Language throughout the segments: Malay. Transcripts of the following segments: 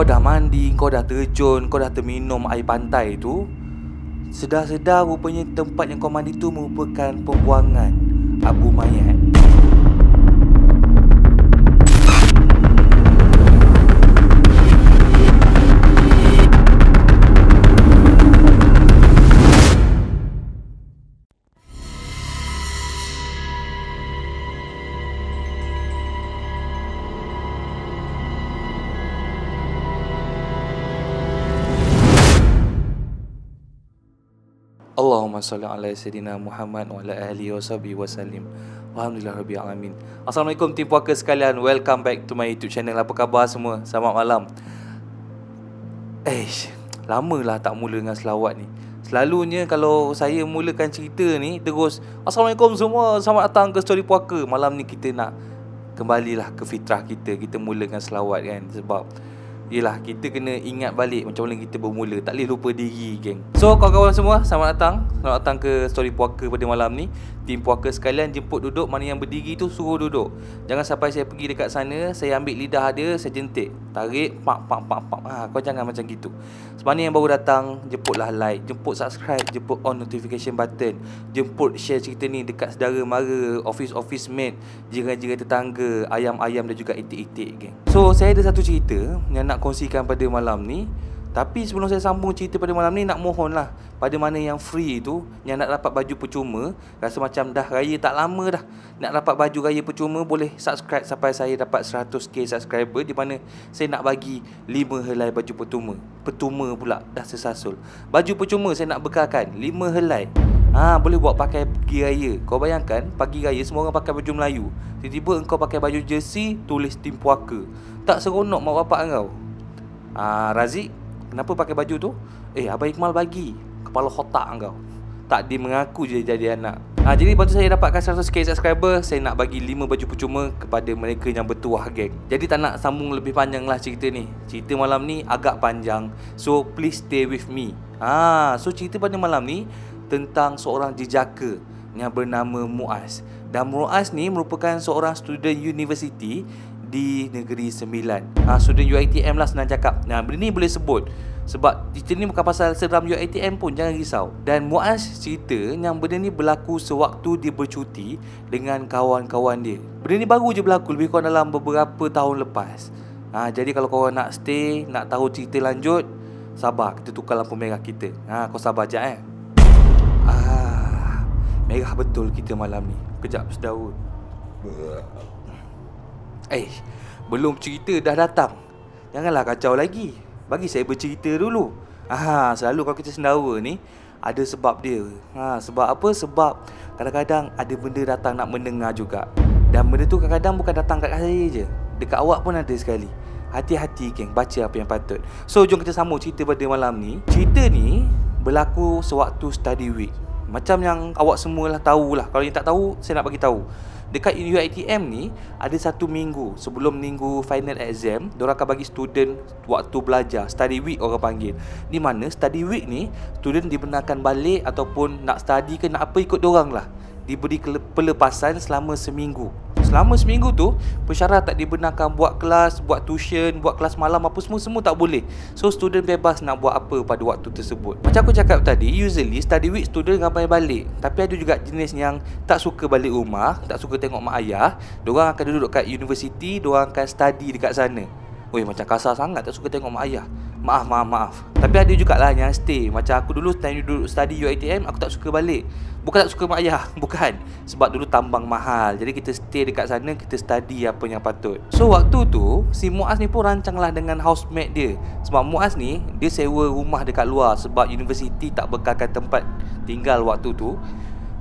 kau dah mandi, kau dah terjun, kau dah terminum air pantai tu, sedar-sedar rupanya tempat yang kau mandi tu merupakan pembuangan abu mayat. Allahumma salli ala Sayyidina Muhammad wa ala alihi wa sahbihi wa sallim. Alhamdulillah Rabbil Alamin. Assalamualaikum tim puaka sekalian. Welcome back to my YouTube channel. Apa khabar semua? Selamat malam. Lamalah tak mula dengan selawat ni. Selalunya kalau saya mulakan cerita ni terus Assalamualaikum semua, selamat datang ke Story Puaka. Malam ni kita nak kembalilah ke fitrah kita. Kita mula dengan selawat kan. Sebab yelah, kita kena ingat balik macam mana kita bermula. Tak boleh lupa diri, geng. So, kawan-kawan semua, selamat datang. Selamat datang ke Story Puaka pada malam ni. Tim puaka sekalian, jemput duduk. Mana yang berdiri tu, suruh duduk. Jangan sampai saya pergi dekat sana, saya ambil lidah dia, saya jentik. Tarik, pak. Kau jangan macam gitu. Sebenarnya yang baru datang, jemputlah like, jemput subscribe, jemput on notification button, jemput share cerita ni dekat saudara mara, office mate, jiran-jiran tetangga, ayam-ayam dan juga itik-itik, geng. So, saya ada satu cerita yang nak kongsikan pada malam ni. Tapi sebelum saya sambung cerita pada malam ni, nak mohon lah pada mana yang free tu, yang nak dapat baju percuma, rasa macam dah raya tak lama dah, nak dapat baju raya percuma, boleh subscribe sampai saya dapat 100k subscriber, di mana saya nak bagi 5 helai baju percuma pula, dah sesasul. Baju percuma saya nak bekalkan 5 helai. Boleh buat pakai pergi raya. Kau bayangkan pagi raya semua orang pakai baju Melayu, tiba-tiba engkau pakai baju jersey tulis tim puaka. Tak seronok mak bapak kau. Razik, kenapa pakai baju tu? Abang Iqmal bagi. Kepala otak kau. Tak dia mengaku je jadi anak. Jadi bantu saya dapatkan 100k subscriber, saya nak bagi 5 baju percuma kepada mereka yang bertuah, geng. Jadi tak nak sambung lebih panjang lah cerita ni. Cerita malam ni agak panjang, so please stay with me. So cerita pada malam ni tentang seorang jejaka yang bernama Muaz. Dan Muaz ni merupakan seorang student university di Negeri Sembilan. Student UiTM lah senang cakap. Benda ni boleh sebut sebab cerita ni bukan pasal seram UiTM pun, jangan risau. Dan Muaz cerita yang benda ni berlaku sewaktu dia bercuti dengan kawan-kawan dia. Benda ni baru je berlaku, lebih kurang dalam beberapa tahun lepas. Jadi kalau korang nak stay, nak tahu cerita lanjut, sabar, kita tukar lampu merah kita. Kau sabar je merah betul kita malam ni. Kejap, sedawa. Belum cerita dah datang. Janganlah kacau lagi. Bagi saya bercerita dulu. Selalu kalau kita sendawa ni ada sebab dia. Sebab apa? Sebab kadang-kadang ada benda datang nak mendengar juga. Dan benda tu kadang-kadang bukan datang kat saya je, dekat awak pun ada sekali. Hati-hati, geng, baca apa yang patut. So, jom kita sambung cerita pada malam ni. Cerita ni berlaku sewaktu study week. Macam yang awak semualah tahulah. Kalau yang tak tahu, saya nak bagi tahu. Dekat UiTM ni ada 1 minggu sebelum minggu final exam, diorang akan bagi student waktu belajar, study week orang panggil. Di mana study week ni student dibenarkan balik ataupun nak study ke nak apa ikut diorang lah. Diberi pelepasan selama seminggu. Selama seminggu tu pesyarat tak dibenarkan buat kelas, buat tuition, buat kelas malam apa semua tak boleh. So student bebas nak buat apa pada waktu tersebut. Macam aku cakap tadi, usually study week student ramai balik. Tapi ada juga jenis yang tak suka balik rumah, tak suka tengok mak ayah. Diorang akan duduk kat universiti, diorang akan study dekat sana. Macam kasar sangat, tak suka tengok mak ayah. Maaf. Tapi ada jugalah yang stay. Macam aku dulu time duduk study UiTM, aku tak suka balik. Bukan tak suka mak ayah, bukan. Sebab dulu tambang mahal. Jadi kita stay dekat sana, kita study apa yang patut. So waktu tu si Muaz ni pun rancanglah dengan housemate dia. Sebab Muaz ni dia sewa rumah dekat luar sebab universiti tak bekalkan tempat tinggal waktu tu.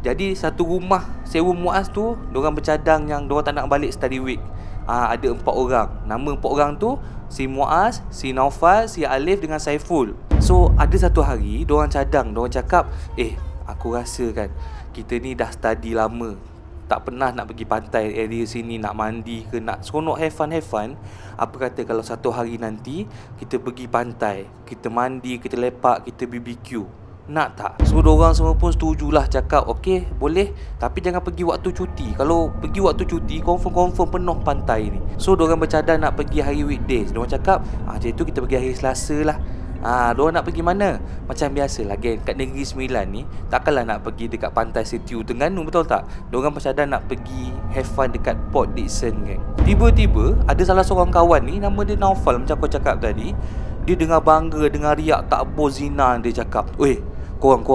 Jadi satu rumah sewa Muaz tu, diorang bercadang yang diorang tak nak balik study week. Ada 4 orang. Nama 4 orang tu si Muaz, si Naufal, si Alif dengan Saiful. So ada satu hari diorang cadang, diorang cakap, aku rasa kan kita ni dah study lama, tak pernah nak pergi pantai area sini, nak mandi ke, nak seronok have fun. Apa kata kalau satu hari nanti kita pergi pantai, kita mandi, kita lepak, kita BBQ. Nak tak? So diorang semua pun setujulah, cakap okey boleh, tapi jangan pergi waktu cuti. Kalau pergi waktu cuti confirm penuh pantai ni. So diorang bercadang nak pergi hari weekdays. Diorang cakap macam tu kita pergi hari Selasa lah. Diorang nak pergi mana? Macam biasalah geng, kat Negeri Sembilan ni takkanlah nak pergi dekat pantai Setiu Terengganu, betul tak? Diorang bercadang nak pergi have fun dekat Port Dickson geng. Tiba-tiba ada salah seorang kawan ni, nama dia Naufal, macam aku cakap tadi. Dia dengar bangga, dengar riak tak bozina. Dia cakap, "Weh, korang,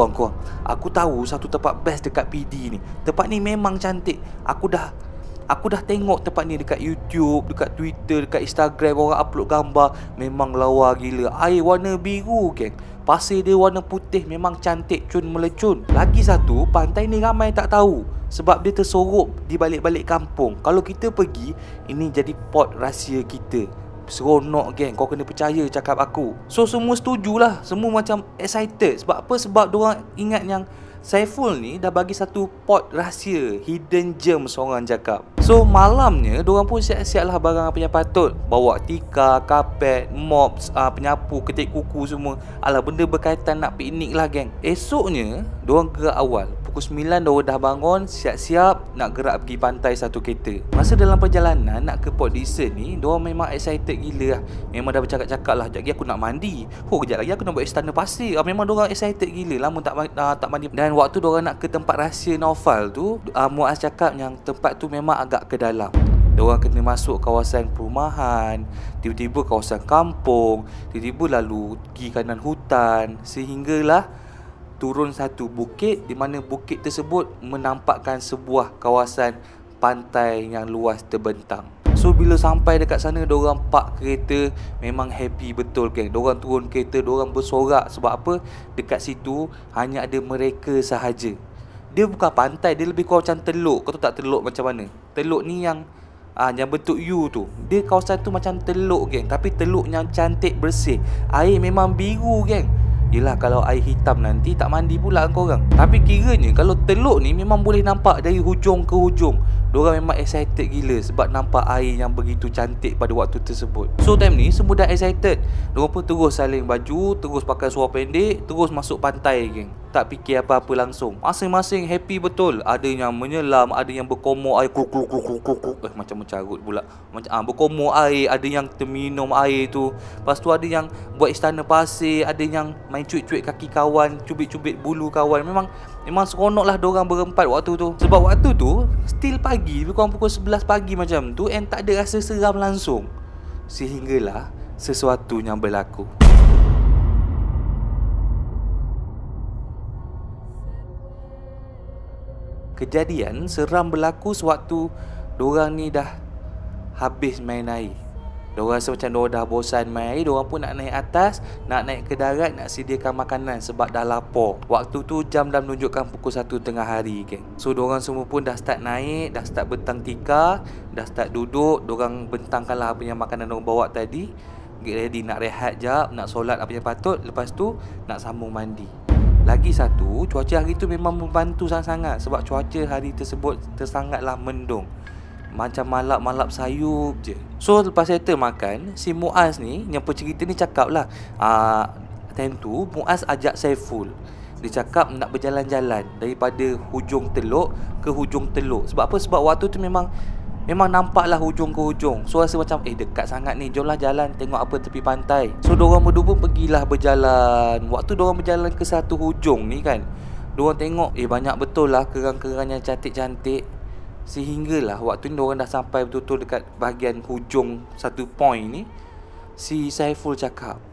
aku tahu satu tempat best dekat PD ni. Tempat ni memang cantik. Aku dah tengok tempat ni dekat YouTube, dekat Twitter, dekat Instagram, orang upload gambar. Memang lawa gila. Air warna biru geng, pasir dia warna putih, memang cantik cun melecun. Lagi satu, pantai ni ramai tak tahu sebab dia tersorok di balik-balik kampung. Kalau kita pergi, ini jadi port rahsia kita. Seronok geng, kau kena percaya cakap aku." So semua setujulah, semua macam excited. Sebab apa? Sebab diorang ingat yang Saiful ni dah bagi satu pot rahsia, hidden gem seorang cakap. So malamnya diorang pun siap-siap lah barang apa yang patut. Bawa tikar, kapet, mops, penyapu, ketik kuku semua. Alah, benda berkaitan nak piknik lah geng. Esoknya diorang gerak awal. Pukul 9 diorang dah bangun, siap-siap nak gerak pergi pantai satu kereta. Masa dalam perjalanan nak ke Port Dickson ni, diorang memang excited gila lah. Memang dah bercakap-cakap lah, sekejap lagi aku nak mandi. Kejap lagi aku nak buat istana pasir. Memang diorang excited gila, lama tak mandi. Dan waktu diorang nak ke tempat rahsia Naufal tu, Muaz cakap yang tempat tu memang agak ke dalam. Diorang kena masuk kawasan perumahan, tiba-tiba kawasan kampung, tiba-tiba lalu pergi kanan hutan, sehinggalah turun satu bukit, di mana bukit tersebut menampakkan sebuah kawasan pantai yang luas terbentang. So bila sampai dekat sana, diorang park kereta. Memang happy betul geng. Diorang turun kereta, diorang bersorak. Sebab apa? Dekat situ hanya ada mereka sahaja. Dia bukan pantai, dia lebih kurang macam teluk. Kau tahu tak teluk macam mana? Teluk ni yang bentuk U tu. Dia kawasan tu macam teluk geng, tapi teluk yang cantik, bersih. Air memang biru geng. Yelah, kalau air hitam nanti tak mandi pula korang. Tapi kiranya kalau teluk ni memang boleh nampak dari hujung ke hujung. Diorang memang excited gila sebab nampak air yang begitu cantik pada waktu tersebut. So time ni semua dah excited. Diorang pun terus saling baju, terus pakai seluar pendek, terus masuk pantai geng. Tak fikir apa-apa langsung. Masing-masing happy betul. Ada yang menyelam, ada yang berkomor air kluk. Macam mencarut pula. Macam berkomor air, ada yang terminum air tu. Lepas tu ada yang buat istana pasir, ada yang main cuik-cuik kaki kawan, cubit-cubit bulu kawan. Memang seronok lah diorang berempat waktu tu. Sebab waktu tu still pagi, lebih kurang pukul 11 pagi macam tu, and tak ada rasa seram langsung. Sehinggalah sesuatu yang berlaku. Kejadian seram berlaku sewaktu diorang ni dah habis main air. Diorang rasa macam diorang dah bosan main air. Diorang pun nak naik atas, nak naik ke darat, nak sediakan makanan sebab dah lapar. Waktu tu jam dah menunjukkan pukul 1 tengah hari geng. So diorang semua pun dah start naik, dah start bentang tikar, dah start duduk. Diorang bentangkanlah apa yang makanan diorang bawa tadi. Get ready nak rehat jap, nak solat apa yang patut. Lepas tu nak sambung mandi. Lagi satu, cuaca hari tu memang membantu sangat-sangat. Sebab cuaca hari tersebut tersangatlah mendung. Macam malap-malap sayup je. So lepas settle makan, si Muaz ni, yang pencerita ni cakap lah, time tu Muaz ajak Saiful. Dia cakap nak berjalan-jalan daripada hujung teluk ke hujung teluk. Sebab apa? Sebab waktu tu memang nampaklah hujung ke hujung. So rasa macam dekat sangat ni, jomlah jalan tengok apa tepi pantai. So diorang berdua pun pergilah berjalan. Waktu diorang berjalan ke satu hujung ni kan, diorang tengok banyak betul lah kerang-kerang yang cantik-cantik. Sehinggalah waktu ni diorang dah sampai betul-betul dekat bahagian hujung satu point ni, si Saiful cakap,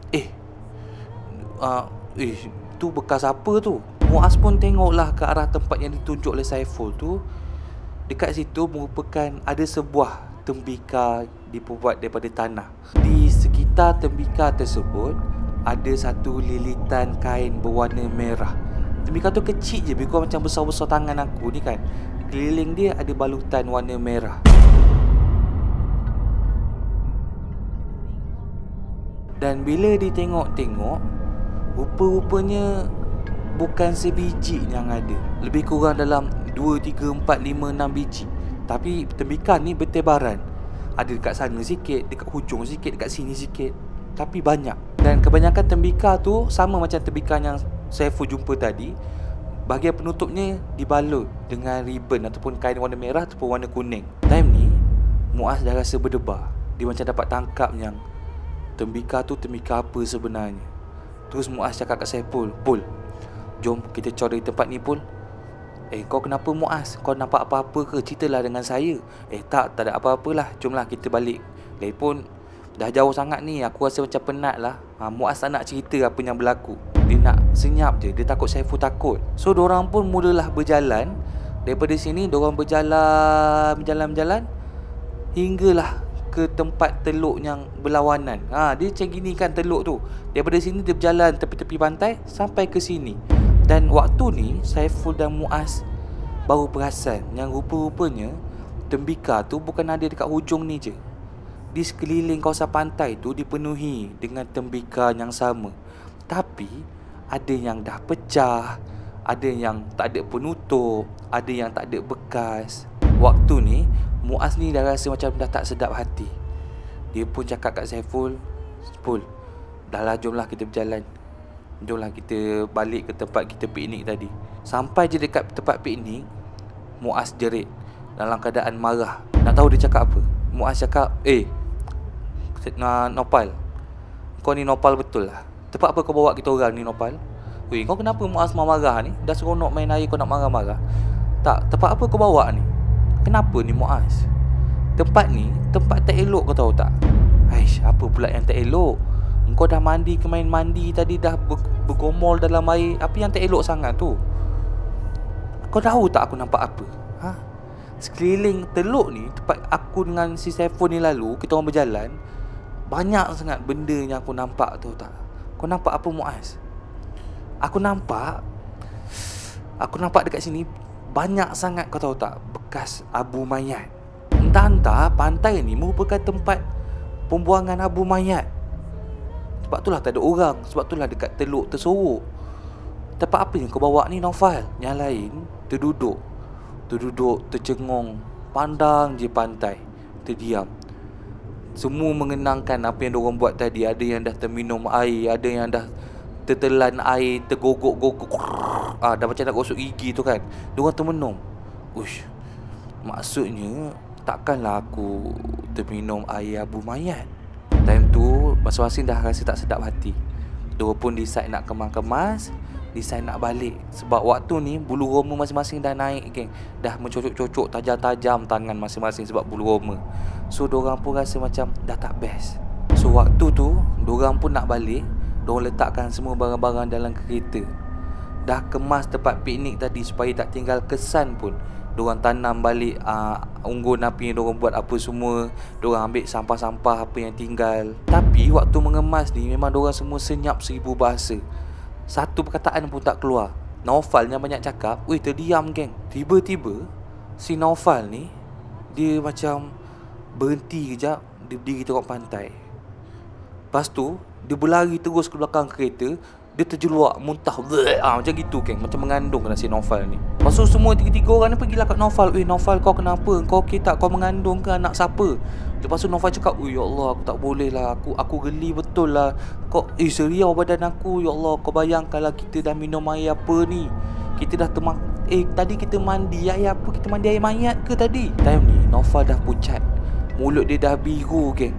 tu bekas apa tu? Muaz pun tengoklah ke arah tempat yang ditunjuk oleh Saiful tu. Dekat situ merupakan ada sebuah tembikar dibuat daripada tanah. Di sekitar tembikar tersebut ada satu lilitan kain berwarna merah. Tembikar tu kecil je, lebih kurang macam besar-besar tangan aku ni kan. Keliling dia ada balutan warna merah. Dan bila ditengok-tengok, rupa-rupanya bukan sebiji yang ada. Lebih kurang dalam 2, 3, 4, 5, 6 biji. Tapi tembikar ni bertebaran. Ada dekat sana sikit, dekat hujung sikit, dekat sini sikit. Tapi banyak. Dan kebanyakan tembikar tu sama macam tembikar yang Saiful jumpa tadi, bahagian penutupnya dibalut dengan ribbon ataupun kain warna merah ataupun warna kuning. Time ni Muaz dah rasa berdebar. Dia macam dapat tangkap yang tembikar tu tembikar apa sebenarnya. Terus Muaz cakap kat Saiful, "Pul, jom kita cari tempat ni Pul." Kau kenapa Muaz? Kau nampak apa-apa ke? Ceritalah dengan saya. Tak ada apa-apalah. Jomlah kita balik. Lagipun dah jauh sangat ni, aku rasa macam penat lah. Muaz tak nak cerita apa yang berlaku. Dia nak senyap je. Dia takut Saiful takut. So diorang pun mulalah berjalan. Daripada sini diorang berjalan hinggalah ke tempat teluk yang berlawanan. Dia macam gini kan teluk tu. Daripada sini dia berjalan tepi-tepi pantai sampai ke sini. Dan waktu ni Saiful dan Muaz baru perasan yang rupa-rupanya tembikar tu bukan ada dekat hujung ni je. Di sekeliling kawasan pantai tu dipenuhi dengan tembikar yang sama. Tapi ada yang dah pecah, ada yang tak ada penutup, ada yang tak ada bekas. Waktu ni Muaz ni dah rasa macam dah tak sedap hati. Dia pun cakap kat Saiful, "Pul, dah lah, jomlah kita berjalan. Jomlah kita balik ke tempat kita piknik tadi." Sampai je dekat tempat piknik, Muaz jerit dalam keadaan marah. Nak tahu dia cakap apa? Muaz cakap, "Nopal, kau ni Nopal betul lah. Tempat apa kau bawa kita orang ni Nopal? Kau kenapa Muaz marah ni? Dah seronok main air kau nak marah-marah. Tak, tempat apa kau bawa ni? Kenapa ni Muaz? Tempat ni tempat tak elok kau tahu tak?" "Aish, apa pula yang tak elok? Engkau dah mandi ke main mandi tadi, dah bergomol dalam air. Apa yang tak elok sangat tu? Kau tahu tak aku nampak apa? Sekeliling teluk ni, tempat aku dengan si Saiful ni lalu, kita orang berjalan, banyak sangat benda yang aku nampak tu tak? Kau nampak apa Muaz?" Aku nampak dekat sini banyak sangat, kau tahu tak, bekas abu mayat. Entah-entah pantai ni merupakan tempat pembuangan abu mayat. Sebab itulah tak ada orang. Sebab itulah dekat teluk tersorok. Tempat apa yang kau bawa ni Naufal?" Yang lain terduduk, tercengung, pandang je pantai, terdiam. Semua mengenangkan apa yang diorang buat tadi. Ada yang dah terminum air, ada yang dah tertelan air, tergogok-gogok, dah macam nak gosok gigi tu kan. Diorang termenung. Uish, maksudnya takkanlah aku terminum air abu mayat. Time tu masing-masing dah rasa tak sedap hati. Diorang pun decide nak kemas-kemas, decide nak balik. Sebab waktu ni bulu roma masing-masing dah naik, geng. Dah mencocok-cocok tajam-tajam tangan masing-masing sebab bulu roma. So diorang pun rasa macam dah tak best. So waktu tu diorang pun nak balik. Diorang letakkan semua barang-barang dalam kereta. Dah kemas tempat piknik tadi supaya tak tinggal kesan pun. Diorang tanam balik unggun api yang diorang buat apa semua. Diorang ambil sampah-sampah apa yang tinggal. Tapi waktu mengemas ni memang diorang semua senyap 1000 bahasa. Satu perkataan pun tak keluar. Naufal yang banyak cakap, terdiam geng. Tiba-tiba si Naufal ni, dia macam berhenti kejap. Dia berdiri tengok pantai. Lepas tu dia berlari terus ke belakang kereta. Dia terjeluak, muntah, macam gitu geng. Macam mengandung kena si Naufal ni. Lepas tu semua tiga-tiga orang ni pergilah kat Naufal. Naufal, kau kenapa? Kau okey tak? Kau mengandung ke anak siapa? Lepas tu Naufal cakap, ya Allah, aku tak boleh lah. Aku geli betul lah. Kau, seriau badan aku. Ya Allah, kau bayangkanlah kita dah minum air apa ni. Kita dah tadi kita mandi air apa? Kita mandi air mayat ke tadi? Time ni Naufal dah pucat. Mulut dia dah biru geng.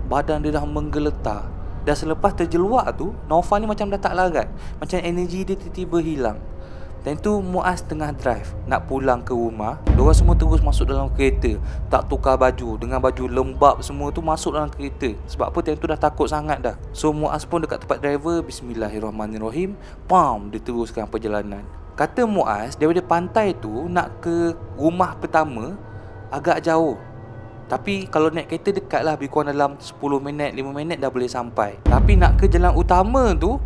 Badan dia dah menggeletar. Dah selepas terjeluak tu, Naufal ni macam dah tak larat. Macam energi dia tiba-tiba hilang. Dan tu Muaz tengah drive nak pulang ke rumah. Diorang semua terus masuk dalam kereta. Tak tukar baju, dengan baju lembab semua tu masuk dalam kereta. Sebab apa, time tu dah takut sangat dah. So Muaz pun dekat tempat driver, Bismillahirrahmanirrahim, dia teruskan perjalanan. Kata Muaz, daripada pantai tu nak ke rumah pertama agak jauh. Tapi kalau naik kereta dekat lah, lebih kurang dalam 10 minit, 5 minit dah boleh sampai. Tapi nak ke jalan utama tu,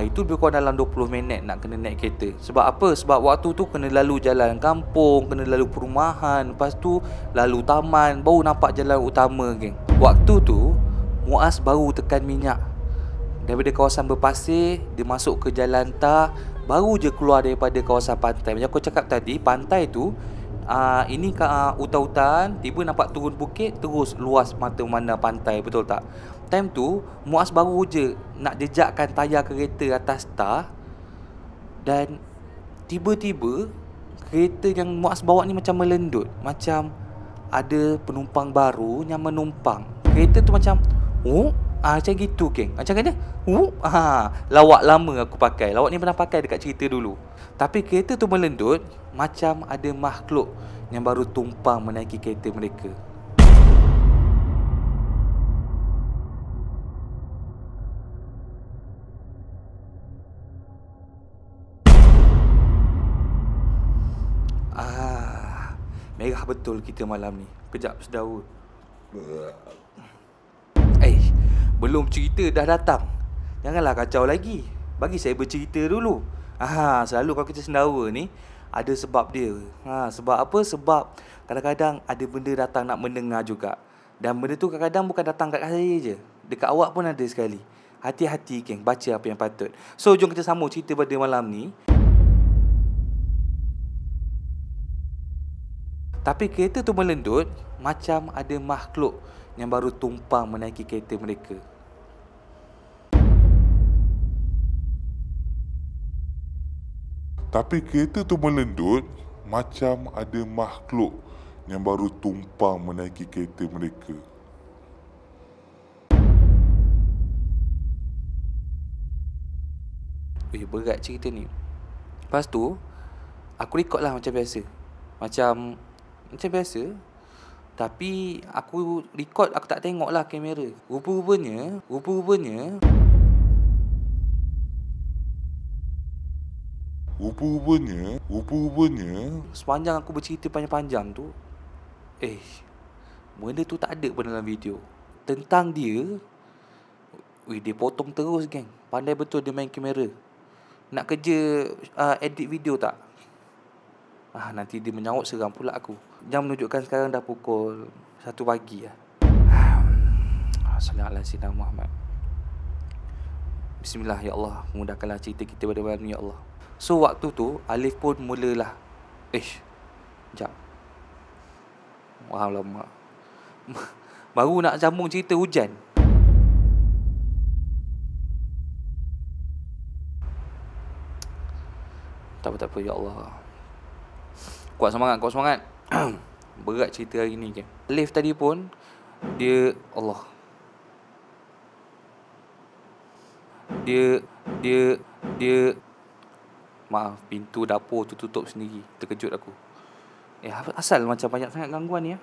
itu lebih kurang dalam 20 minit nak kena naik kereta. Sebab apa? Sebab waktu tu kena lalu jalan kampung, kena lalu perumahan, lepas tu lalu taman, baru nampak jalan utama geng. Waktu tu Muaz baru tekan minyak. Daripada kawasan berpasir, dia masuk ke jalan tar, baru je keluar daripada kawasan pantai. Macam aku cakap tadi, pantai tu ini hutan-hutan, tiba nampak turun bukit, terus luas mata memandang pantai, betul tak? Time tu Muaz baru je nak jejakkan tayar kereta atas tar, Dan tiba-tiba kereta yang Muaz bawa ni macam melendut, macam ada penumpang baru yang menumpang. Kereta tu macam macam gitu geng. Macam mana? Lawak lama aku pakai. Lawak ni pernah pakai dekat cerita dulu. Tapi kereta tu melendut macam ada makhluk yang baru tumpang menaiki kereta mereka. Merah betul kita malam ni. Kejap sedawa. Belum cerita dah datang. Janganlah kacau lagi. Bagi saya bercerita dulu. Selalu kalau kita sendawa ni ada sebab dia. Sebab apa? Sebab kadang-kadang ada benda datang nak mendengar juga. Dan benda tu kadang-kadang bukan datang kat saya je. Dekat awak pun ada sekali. Hati-hati geng, baca apa yang patut. So jom kita sambung cerita pada malam ni. Tapi kereta tu melendut macam ada makhluk yang baru tumpang menaiki kereta mereka. Tapi kereta tu melendut macam ada makhluk yang baru tumpang menaiki kereta mereka. Berat cerita ni. Lepas tu aku record lah macam biasa. Macam biasa. Tapi aku record, aku tak tengok lah kamera. Rupa-rupanya sepanjang aku bercerita panjang-panjang tu, benda tu tak ada pun dalam video. Tentang dia, dia potong terus geng. Pandai betul dia main kamera. Nak kerja edit video tak? Nanti dia menyawat, seram pula aku. Jam menunjukkan sekarang dah pukul 1 pagi lah. Sallallahu alaihi wasallam Muhammad. Bismillah, ya Allah, mudahkanlah cerita kita pada malam ni, ya Allah. So waktu tu Alif pun mulalah sekejap. Alamak. Baru nak sambung cerita hujan. Tak apa, ya Allah. Kuat semangat. Berat cerita hari ni ke. Alif tadi pun dia maaf, pintu dapur tu tutup sendiri. Terkejut aku. Asal macam banyak sangat gangguan ni ya.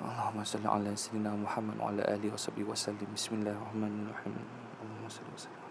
Allahumma salli ala sayyidina Muhammad wa ala alihi wasallam. Bismillahirrahmanirrahim. Allahumma salli wa sallim.